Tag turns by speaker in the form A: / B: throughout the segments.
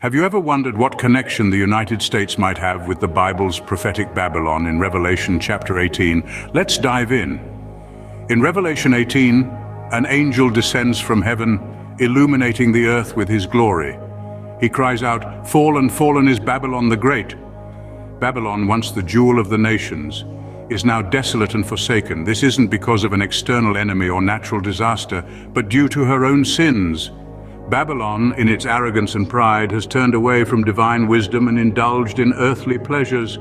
A: Have you ever wondered what connection the United States might have with the Bible's prophetic Babylon in Revelation chapter 18? Let's dive in. In Revelation 18, an angel descends from heaven, illuminating the earth with his glory. He cries out, "Fallen, fallen is Babylon the Great." Babylon, once the jewel of the nations, is now desolate and forsaken. This isn't because of an external enemy or natural disaster, but due to her own sins. Babylon, in its arrogance and pride, has turned away from divine wisdom and indulged in earthly pleasures.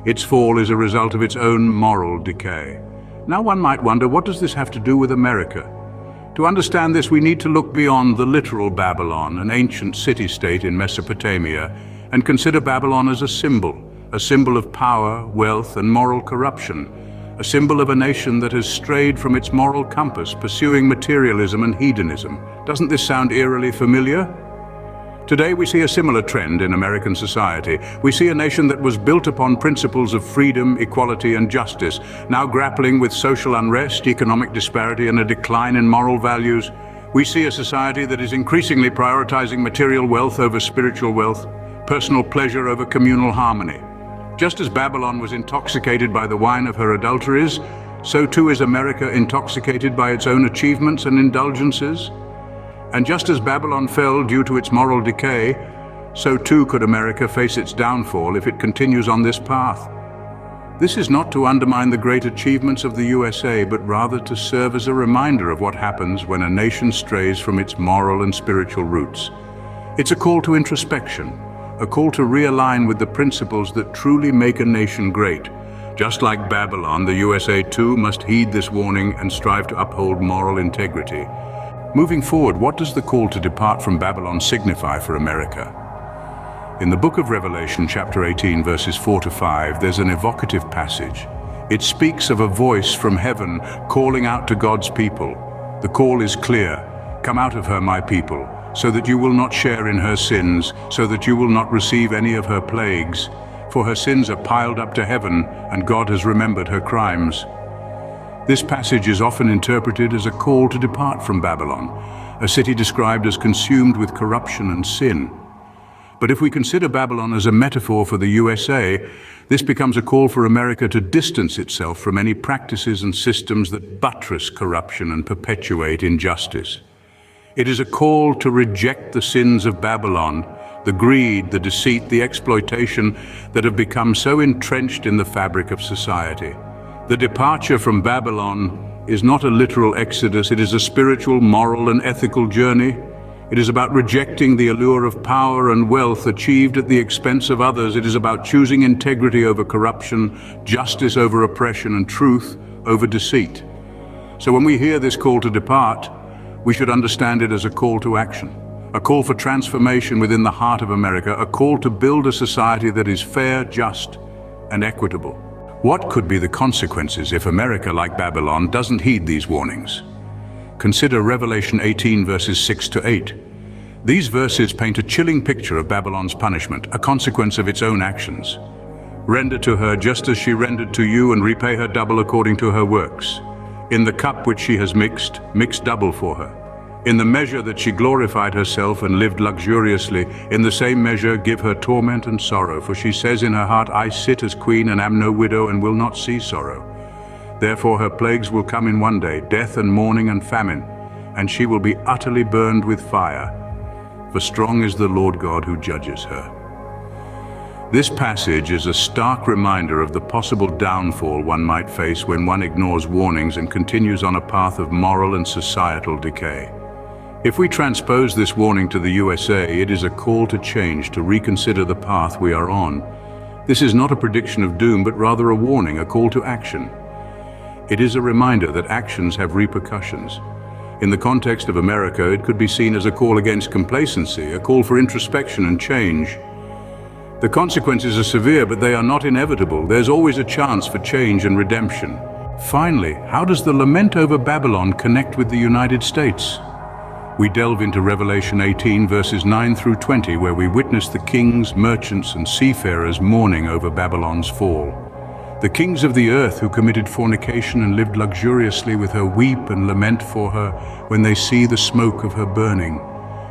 A: Its fall is a result of its own moral decay. Now one might wonder, what does this have to do with America? To understand this, we need to look beyond the literal Babylon, an ancient city-state in Mesopotamia, and consider Babylon as a symbol of power, wealth, and moral corruption, a symbol of a nation that has strayed from its moral compass, pursuing materialism and hedonism. Doesn't this sound eerily familiar? Today we see a similar trend in American society. We see a nation that was built upon principles of freedom, equality, and justice, now grappling with social unrest, economic disparity, and a decline in moral values. We see a society that is increasingly prioritizing material wealth over spiritual wealth, personal pleasure over communal harmony. Just as Babylon was intoxicated by the wine of her adulteries, so too is America intoxicated by its own achievements and indulgences. And just as Babylon fell due to its moral decay, so too could America face its downfall if it continues on this path. This is not to undermine the great achievements of the USA, but rather to serve as a reminder of what happens when a nation strays from its moral and spiritual roots. It's a call to introspection, a call to realign with the principles that truly make a nation great. Just like Babylon, the USA too must heed this warning and strive to uphold moral integrity. Moving forward, what does the call to depart from Babylon signify for America? In the book of Revelation, chapter 18, verses 4 to 5, there's an evocative passage. It speaks of a voice from heaven calling out to God's people. The call is clear: "Come out of her, my people, so that you will not share in her sins, so that you will not receive any of her plagues. For her sins are piled up to heaven, and God has remembered her crimes." This passage is often interpreted as a call to depart from Babylon, a city described as consumed with corruption and sin. But if we consider Babylon as a metaphor for the USA, this becomes a call for America to distance itself from any practices and systems that buttress corruption and perpetuate injustice. It is a call to reject the sins of Babylon, the greed, the deceit, the exploitation that have become so entrenched in the fabric of society. The departure from Babylon is not a literal exodus, it is a spiritual, moral, and ethical journey. It is about rejecting the allure of power and wealth achieved at the expense of others. It is about choosing integrity over corruption, justice over oppression, and truth over deceit. So when we hear this call to depart, we should understand it as a call to action, a call for transformation within the heart of America, a call to build a society that is fair, just, and equitable. What could be the consequences if America, like Babylon, doesn't heed these warnings? Consider Revelation 18, verses 6 to 8. These verses paint a chilling picture of Babylon's punishment, a consequence of its own actions. "Render to her just as she rendered to you, and repay her double according to her works. In the cup which she has mixed, mix double for her. In the measure that she glorified herself and lived luxuriously, in the same measure give her torment and sorrow. For she says in her heart, I sit as queen and am no widow and will not see sorrow. Therefore her plagues will come in one day, death and mourning and famine, and she will be utterly burned with fire. For strong is the Lord God who judges her." This passage is a stark reminder of the possible downfall one might face when one ignores warnings and continues on a path of moral and societal decay. If we transpose this warning to the USA, it is a call to change, to reconsider the path we are on. This is not a prediction of doom, but rather a warning, a call to action. It is a reminder that actions have repercussions. In the context of America, it could be seen as a call against complacency, a call for introspection and change. The consequences are severe, but they are not inevitable. There's always a chance for change and redemption. Finally, how does the lament over Babylon connect with the United States? We delve into Revelation 18, verses 9 through 20, where we witness the kings, merchants, and seafarers mourning over Babylon's fall. The kings of the earth who committed fornication and lived luxuriously with her weep and lament for her when they see the smoke of her burning.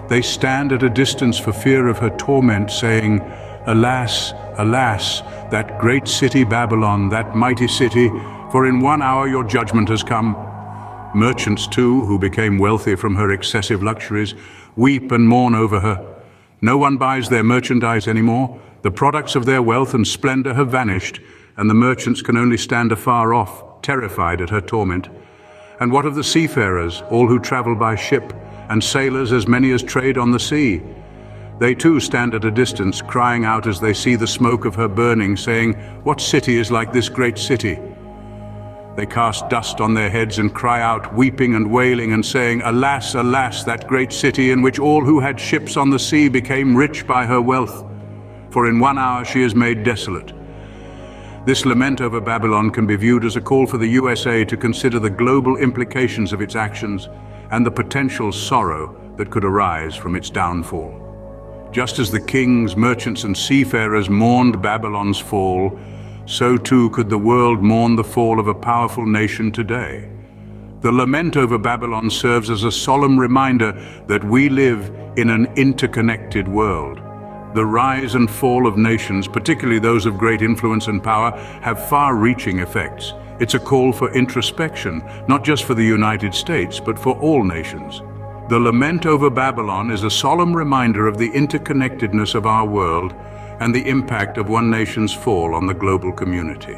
A: They stand at a distance for fear of her torment, saying, "Alas, alas, that great city Babylon, that mighty city, for in 1 hour your judgment has come." Merchants too, who became wealthy from her excessive luxuries, weep and mourn over her. No one buys their merchandise anymore. The products of their wealth and splendor have vanished, and the merchants can only stand afar off, terrified at her torment. And what of the seafarers, all who travel by ship, and sailors, as many as trade on the sea? They too stand at a distance, crying out as they see the smoke of her burning, saying, "What city is like this great city?" They cast dust on their heads and cry out, weeping and wailing and saying, "Alas, alas, that great city in which all who had ships on the sea became rich by her wealth. For in 1 hour she is made desolate." This lament over Babylon can be viewed as a call for the USA to consider the global implications of its actions and the potential sorrow that could arise from its downfall. Just as the kings, merchants, and seafarers mourned Babylon's fall, so too could the world mourn the fall of a powerful nation today. The lament over Babylon serves as a solemn reminder that we live in an interconnected world. The rise and fall of nations, particularly those of great influence and power, have far-reaching effects. It's a call for introspection, not just for the United States, but for all nations. The lament over Babylon is a solemn reminder of the interconnectedness of our world and the impact of one nation's fall on the global community.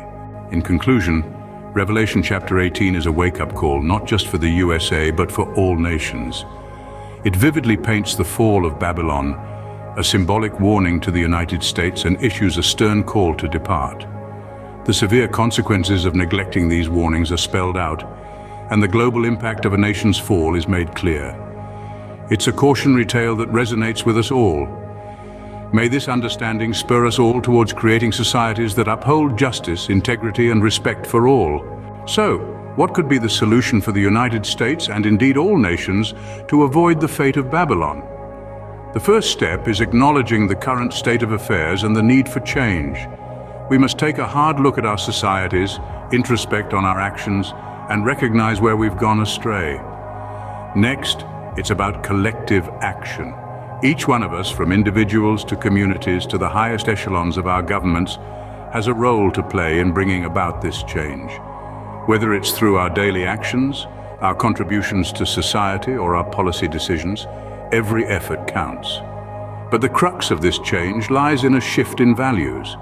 A: In conclusion, Revelation chapter 18 is a wake-up call, not just for the USA, but for all nations. It vividly paints the fall of Babylon, a symbolic warning to the United States, and issues a stern call to depart. The severe consequences of neglecting these warnings are spelled out, and the global impact of a nation's fall is made clear. It's a cautionary tale that resonates with us all. May this understanding spur us all towards creating societies that uphold justice, integrity, and respect for all. So, what could be the solution for the United States, and indeed all nations, to avoid the fate of Babylon? The first step is acknowledging the current state of affairs and the need for change. We must take a hard look at our societies, introspect on our actions, and recognize where we've gone astray. Next, it's about collective action. Each one of us, from individuals to communities to the highest echelons of our governments, has a role to play in bringing about this change. Whether it's through our daily actions, our contributions to society, or our policy decisions, every effort counts. But the crux of this change lies in a shift in values.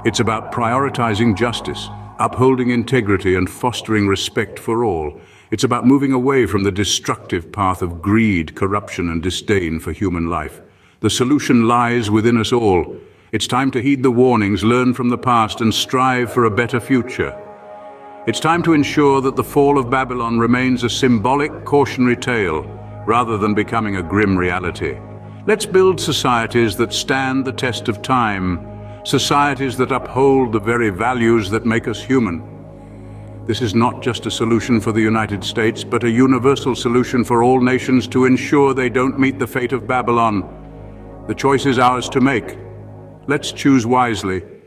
A: It's about prioritizing justice, upholding integrity, and fostering respect for all. It's about moving away from the destructive path of greed, corruption, and disdain for human life. The solution lies within us all. It's time to heed the warnings, learn from the past, and strive for a better future. It's time to ensure that the fall of Babylon remains a symbolic cautionary tale, rather than becoming a grim reality. Let's build societies that stand the test of time, societies that uphold the very values that make us human. This is not just a solution for the United States, but a universal solution for all nations to ensure they don't meet the fate of Babylon. The choice is ours to make. Let's choose wisely.